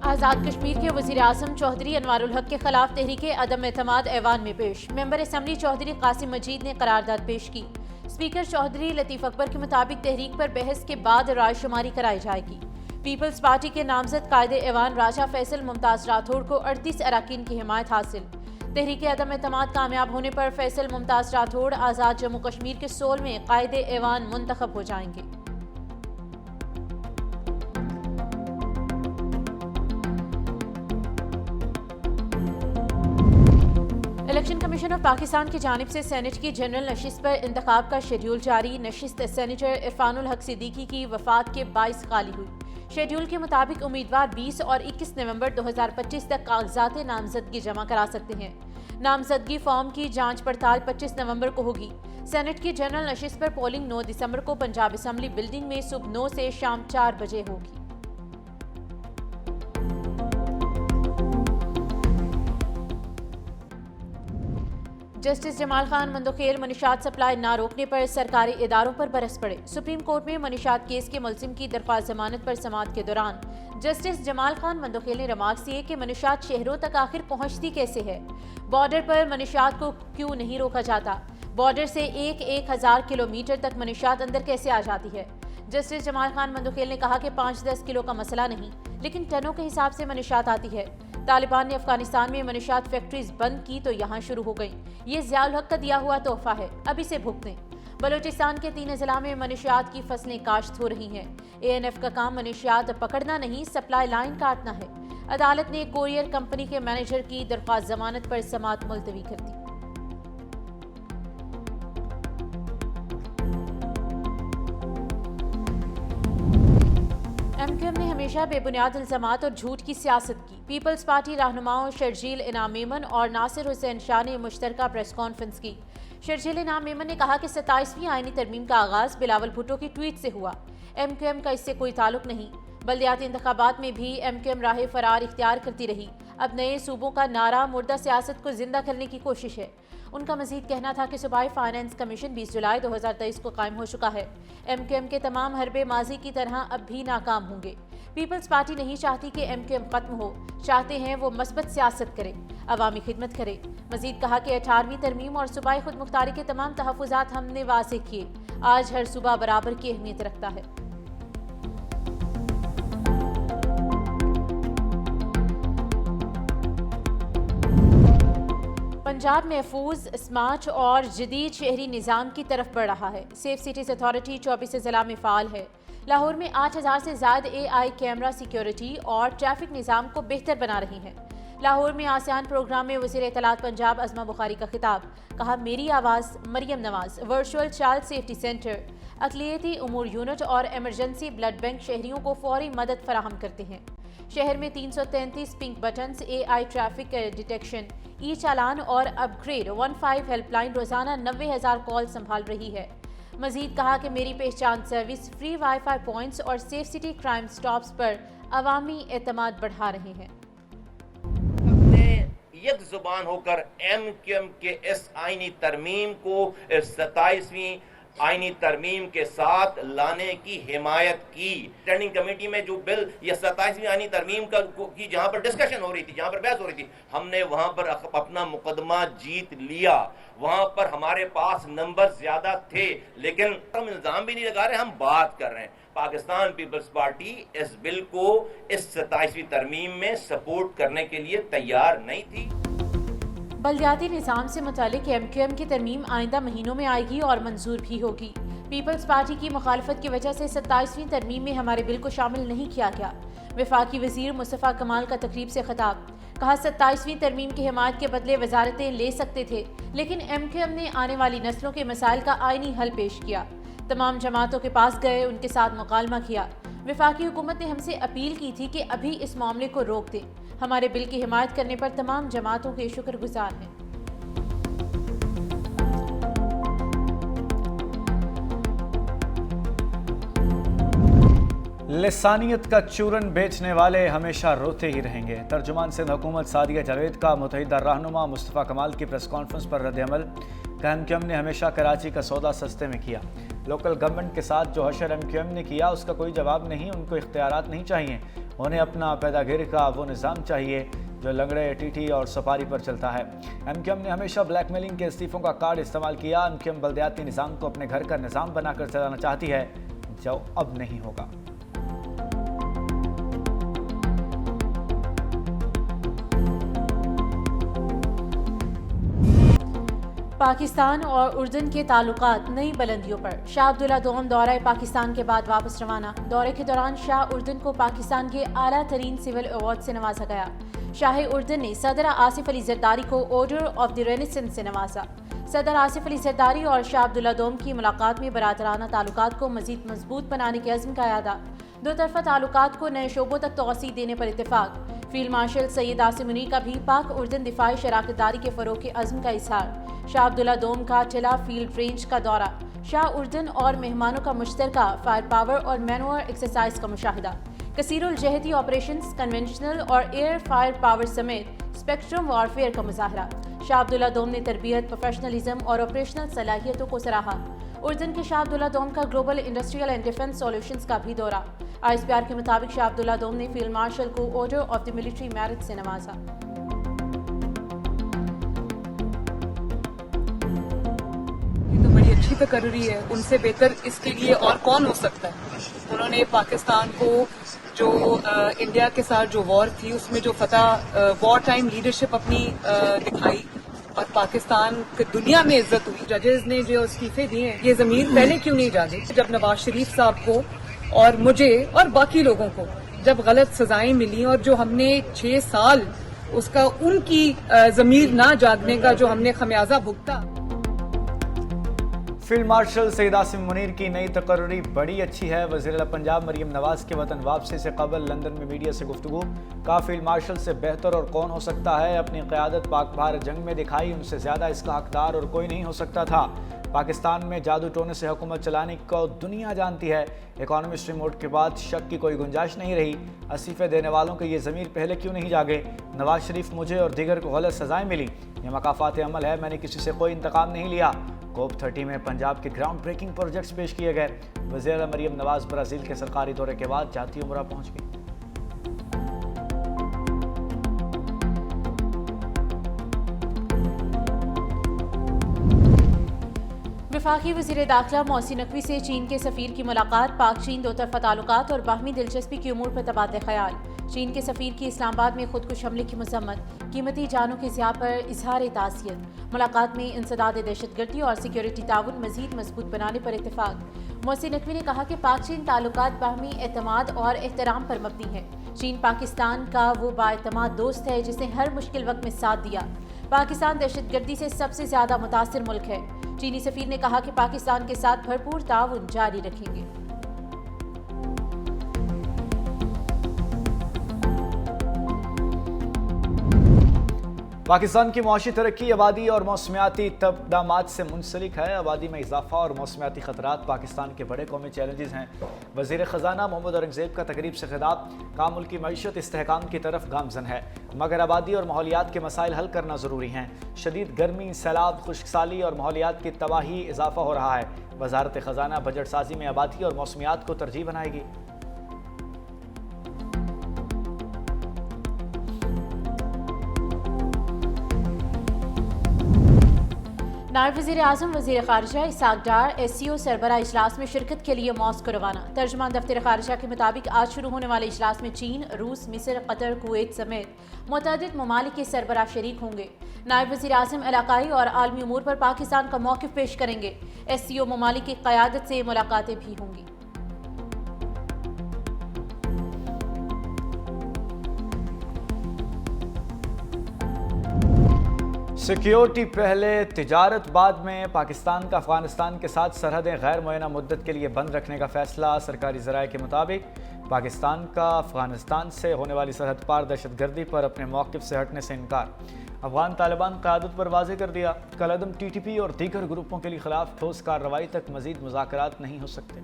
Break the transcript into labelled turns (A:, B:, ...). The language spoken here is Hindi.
A: आज़ाद कश्मीर के वज़ीर-ए-आज़म चौधरी अनवारुल हक के खिलाफ तहरीक अदम एतमाद ऐवान में पेश। मेंबर असम्बली चौधरी कासिम मजीद ने करारदाद पेश की। स्पीकर चौधरी लतीफ़ अकबर के मुताबिक तहरीक पर बहस के बाद रायशुमारी कराई जाएगी। पीपल्स पार्टी के नामजद कायदे ऐवान राजा फैसल मुमताज़ राठौड़ को 38 अरकान की हिमायत हासिल। तहरीक अदम एतमाद कामयाब होने पर फैसल मुमताज़ राठौड़ आज़ाद जम्मू कश्मीर के सोल में कायदे ऐवान मुंतखब हो जाएंगे। इलेक्शन कमीशन ऑफ पाकिस्तान की जानिब से सेनेट की जनरल नशिस्त पर इंतखाब का शेड्यूल जारी। नशिस्त सेनेटर इरफानुल हक सिद्दीकी की वफात के बाइस खाली हुई। शेड्यूल के मुताबिक उम्मीदवार 20 और 21 नवंबर 2025 तक कागजात नामजदगी जमा करा सकते हैं। नामजदगी फॉर्म की जांच पड़ताल 25 नवंबर को होगी। सेनेट की जनरल नशिस्त पर पोलिंग 9 दिसंबर को पंजाब असम्बली बिल्डिंग में सुबह 9 से शाम 4 बजे होगी। जस्टिस जमाल खान मंदोखेल मनीशात सप्लाई ना रोकने पर सरकारी इदारों पर बरस पड़े। सुप्रीम कोर्ट में मनीशात केस के मुलजिम की दरख्वास्त जमानत पर समाअत के दौरान जस्टिस जमाल खान मंदोखेल ने रिमार्क्स दिए कि मनीशात शहरों तक आखिर पहुंचती कैसे है, बॉर्डर पर मनीशात को क्यों नहीं रोका जाता, बॉर्डर से 1000 किलोमीटर तक मनीशात अंदर कैसे आ जाती है। जस्टिस जमाल खान मंदोखेल ने कहा कि 5-10 किलो का मसला नहीं, लेकिन टनों के हिसाब से मनीशात आती है। तालिबान ने अफगानिस्तान में मनीशात फैक्ट्रीज बंद की तो यहाँ शुरू हो गई। ये ज़ियाउल हक का दिया हुआ तोहफा है, अब इसे भुगतें। बलूचिस्तान के 3 अजला में मनीशियात की फसलें काश्त हो रही हैं। ANF का काम मनीशियात पकड़ना नहीं, सप्लाई लाइन काटना है। अदालत ने कोरियर कंपनी के मैनेजर की दरख्वास्त जमानत पर समाअत मुलतवी कर दी। MQM ने हमेशा बेबुनियाद इल्जामात और झूठ की सियासत की। पीपल्स पार्टी रहनुमाओं शर्जील इनाम मेमन और नासिर हुसैन शाह ने मुश्तरका प्रेस कॉन्फ्रेंस की। शर्जील इनाम मेमन ने कहा कि 27वीं आईनी तरमीम का आगाज बिलावल भुट्टो की ट्वीट से हुआ। MQM का इससे कोई ताल्लुक नहीं। बल्दियाती इंतखाबात में भी MQM राह फरार इख्तियार करती रही। अब नए सूबों का नारा मुर्दा सियासत को जिंदा करने की कोशिश है। उनका मजीद कहना था कि सूबाई फाइनेंस कमीशन 20 जुलाई 2023 को कायम हो चुका है। MQM के तमाम हरबे माजी की तरह अब भी नाकाम होंगे। पीपल्स पार्टी नहीं चाहती कि MQM खत्म हो, चाहते हैं वो मस्बत सियासत करे, अवामी खिदमत करे। मजीद कहा कि 18वीं तरमीम और सूबाई खुद मुख्तारी के तमाम तहफ़्फ़ुज़ात हमने वाज़ेह किए। आज हर सूबा बराबर की अहमियत रखता है। पंजाब महफूज, स्मार्ट और जदीद शहरी निज़ाम की तरफ बढ़ रहा है। सेफ सिटीज़ अथॉरिटी 24 ज़िला में फ़ाल है। लाहौर में 8000 से ज़्यादा AI कैमरा सिक्योरिटी और ट्रैफिक निज़ाम को बेहतर बना रही हैं। लाहौर में आसियान प्रोग्राम में वज़ीर इत्तलात पंजाब अज़मा बुखारी का खिताब। कहा, मेरी आवाज़ Maryam Nawaz, virtual child safety centre, अक़लियती उमूर यूनिट और एमरजेंसी ब्लड बैंक शहरियों को फौरी मदद फराहम करते हैं। शहर में 333 pink buttons, AI traffic detection, चालान और अपग्रेड 15 हेल्पलाइन रोजाना 90,000 कॉल संभाल रही है। मजीद कहा कि मेरी पहचान सर्विस, फ्री वाईफाई पॉइंट्स और सेफ सिटी क्राइम स्टॉप्स पर अवामी एतमाद बढ़ा रहे हैं।
B: एक जुबान होकर MQM के इस आईनी तरमीम को 27वीं आईनी तरमीम के साथ लाने की हिमायत की। स्टैंडिंग कमेटी में जो बिल या 27वीं आईनी तरमीम की जहां पर डिस्कशन हो रही थी, जहां पर बहस हो रही थी, हमने वहां पर अपना मुकदमा जीत लिया। वहां पर हमारे पास नंबर ज्यादा थे, लेकिन हम इल्जाम भी नहीं लगा रहे, हम बात कर रहे हैं। पाकिस्तान पीपल्स पार्टी इस बिल को इस 27वीं तरमीम में सपोर्ट करने के लिए तैयार नहीं थी।
A: बल्दियाती निज़ाम से मुतालिक MQM की तरमीम आइंदा महीनों में आएगी और मंजूर भी होगी। पीपल्स पार्टी की मुखालफत की वजह से 27वीं तरमीम में हमारे बिल को शामिल नहीं किया गया। वफाकी वज़ीर मुस्तफ़ा कमाल का तकरीब से खिताब। कहा, 27वीं तरमीम की हिमायत के बदले वजारतें ले सकते थे, लेकिन MQM ने आने वाली नस्लों के मसाइल का आईनी हल पेश किया। तमाम जमातों के पास गए, उनके साथ मुकालमा किया। वफाकी हुकूमत ने हमसे अपील की थी कि अभी इस मामले को रोक दें। हमारे बिल की हिमायत करने पर तमाम जमातों के शुक्रगुजार हैं।
C: लिसानियत का चूरन बेचने वाले हमेशा रोते ही रहेंगे। तर्जुमान सिंध हुकूमत सादिया जावेद का मुतहिदा रहनुमा मुस्तफ़ा कमाल की प्रेस कॉन्फ्रेंस पर रद्द अमल। MQM ने हमेशा कराची का सौदा सस्ते में किया। लोकल गवर्नमेंट के साथ जो हशर MQM ने किया उसका कोई जवाब नहीं। उनको इख्तियारात नहीं चाहिए, उन्हें अपना पैदागिरी का वो निज़ाम चाहिए जो लंगड़े, टीटी और सफारी पर चलता है। MQM ने हमेशा ब्लैकमेलिंग के इस्तीफ़ों का कार्ड इस्तेमाल किया। MQM बल्दियाती निज़ाम को अपने घर का निज़ाम बनाकर चलाना चाहती है, जो अब नहीं होगा।
A: पाकिस्तान और उर्दन के ताल्लुकात नई बुलंदियों पर। शाह अब्दुल्ला दोम दौरा पाकिस्तान के बाद वापस रवाना। दौरे के दौरान शाह उर्दन को पाकिस्तान के आला तरीन सिविल अवार्ड से नवाजा गया। शाह उर्दन ने सदर आसिफ अली जरदारी को ऑर्डर ऑफ द रेनेसेंस से नवाजा। सदर आसिफ अली जरदारी और शाह अब्दुल्ला दोम की मुलाकात में बरादराना ताल्लुकात को मजीद मजबूत बनाने के अज़्म का यादा। दो तरफा ताल्लुकात को नए शोबों तक तोसी देने पर इत्तेफाक। फील्ड मार्शल सैयद आसिम मुनीर का भी पाक उर्दन दिफाई शराकतदारी के फ़रोग़ के अज़्म का इजहार। शाह अब्दुल्ला दोम का टिला फील्ड रेंज का दौरा। शाह उर्दन और मेहमानों का मुश्तरका फायर पावर और मैनवर एक्सरसाइज का मुशाहिदा। कसीरुल जहती ऑपरेशंस, कन्वेंशनल और एयर फायर पावर समेत स्पेक्ट्रम वॉरफेयर का मुजाहरा। शाह अब्दुल्ला दोम ने तरबियत, प्रोफेशनलिज्म और ऑपरेशनल सलाहियतों को सराहा। उर्दन के शाह अब्दुल्ला दोम का global industrial and defence solutions का भी दौरा। ISPR के मुताबिक शाह अब्दुल्ला दोम ने फील्ड मार्शल को order of the military merit से नवाजा।
D: ये तो बड़ी अच्छी तकर्री है, उनसे बेहतर इसके लिए और कौन हो सकता है। उन्होंने पाकिस्तान को जो इंडिया के साथ जो वॉर थी उसमें जो फतह वॉर टाइम लीडरशिप अपनी दिखाई और पाकिस्तान की दुनिया में इज्जत हुई। जजेस ने जो इस्तीफे दिए, ये ज़मीर पहले क्यों नहीं जागे जब नवाज शरीफ साहब को और मुझे और बाकी लोगों को जब गलत सजाएं मिली और जो हमने 6 साल उसका उनकी ज़मीर ना जागने का जो हमने खमियाजा भुगता।
C: फील्ड मार्शल सैयद आसिम मुनीर की नई तकर्री बड़ी अच्छी है। वज़ीर पंजाब मरियम नवाज के वतन वापसी से कबल लंदन में मीडिया से गुफ्तगू। कहा, फील्ड मार्शल से बेहतर और कौन हो सकता है। अपनी क़यादत पाक भारत जंग में दिखाई, उनसे ज़्यादा इसका हकदार और कोई नहीं हो सकता था। पाकिस्तान में जादू टोने से हुकूमत चलाने को दुनिया जानती है। इकॉनमिस्ट रिमोट के बाद शक की कोई गुंजाइश नहीं रही। इस्तीफे देने वालों के ये ज़मीर पहले क्यों नहीं जागे। नवाज शरीफ, मुझे और दीगर को गलत सजाएं मिली, ये मकाफात अमल है। मैंने किसी से कोई इंतकाम नहीं लिया। COP 30 में पंजाब के ग्राउंड ब्रेकिंग प्रोजेक्ट्स पेश किए गए। वज़ीर मरियम नवाज ब्राज़ील के सरकारी दौरे के बाद जाती उम्रा पहुंच गई।
A: वफाकी वज़ीर दाखिला मोहसिन नकवी से चीन के सफ़ीर की मुलाकात। पाक चीन दो तरफा ताल्लुकात और बाहमी दिलचस्पी के उमूर पर तबादले ख्याल। चीन के सफ़ीर की इस्लामाबाद में खुदकुश हमले की मजम्मत। कीमती जानों के ज़िया पर इजहार ताज़ियत। मुलाकात में इंसदाद दहशतगर्दी और सिक्योरिटी ताउन मज़ीद मजबूत बनाने पर इत्तेफाक। मोहसिन नकवी ने कहा कि पाक चीन ताल्लुकात बाहमी एतमाद और एहतराम पर मबनी है। चीन पाकिस्तान का वो बाएतमाद दोस्त है जिसने हर मुश्किल वक्त में साथ दिया। पाकिस्तान दहशतगर्दी से सबसे ज़्यादा मुतासिर मुल्क है। चीनी सफ़ीर ने कहा कि पाकिस्तान के साथ भरपूर ताउन जारी रखेंगे।
C: पाकिस्तान की मुआशी तरक्की आबादी और मौसमियाती तब्दामात से मुंसलिक है। आबादी में इजाफा और मौसमियाती खतरात पाकिस्तान के बड़े कौमी चैलेंजेस हैं। वज़ीर ख़जाना मोहम्मद औरंगज़ेब का तकरीब से खिताब। कामुल की मईशत इस्तेहकाम की तरफ गामजन है, मगर आबादी और माहौलियात के मसाइल हल करना ज़रूरी हैं। शदीद गर्मी, सैलाब, खुश्कसाली और माहौलियात की तबाही इजाफा हो रहा है। वज़ारत ख़जाना बजट साजी में आबादी और मौसमियात को तरजीह बनाएगी।
A: नायब वज़ीर आज़म वज़ीर ख़ारिजा इसाक डार SCO सरबरा इजलास में शिरकत के लिए मॉस्को रवाना। तर्जुमान दफ्तर ख़ारिजा के मुताबिक आज शुरू होने वाले इजलास में चीन, रूस, मिस्र, कतर, कुवैत समेत मुतअद्दिद ममालिक के सरबरा शरीक होंगे। नायब वज़ीर आज़म इलाकाई और आलमी उमूर पर पाकिस्तान का मौक़िफ़ पेश करेंगे। SCO ममालिक की क़यादत से मुलाकातें भी होंगी।
C: सिक्योरिटी पहले, तिजारत बाद में। पाकिस्तान का अफगानिस्तान के साथ सरहदें गैर मुअय्यना मुद्दत के लिए बंद रखने का फैसला। सरकारी ज़राए के मुताबिक पाकिस्तान का अफगानिस्तान से होने वाली सरहद पार दहशतगर्दी पर अपने मौक़िफ़ से हटने से इनकार। अफगान तालिबान क़यादत पर वाज़ेह कर दिया, कलअदम TTP और दीगर ग्रुपों के खिलाफ ठोस कार्रवाई तक मज़ीद मुज़ाकरात नहीं हो सकते।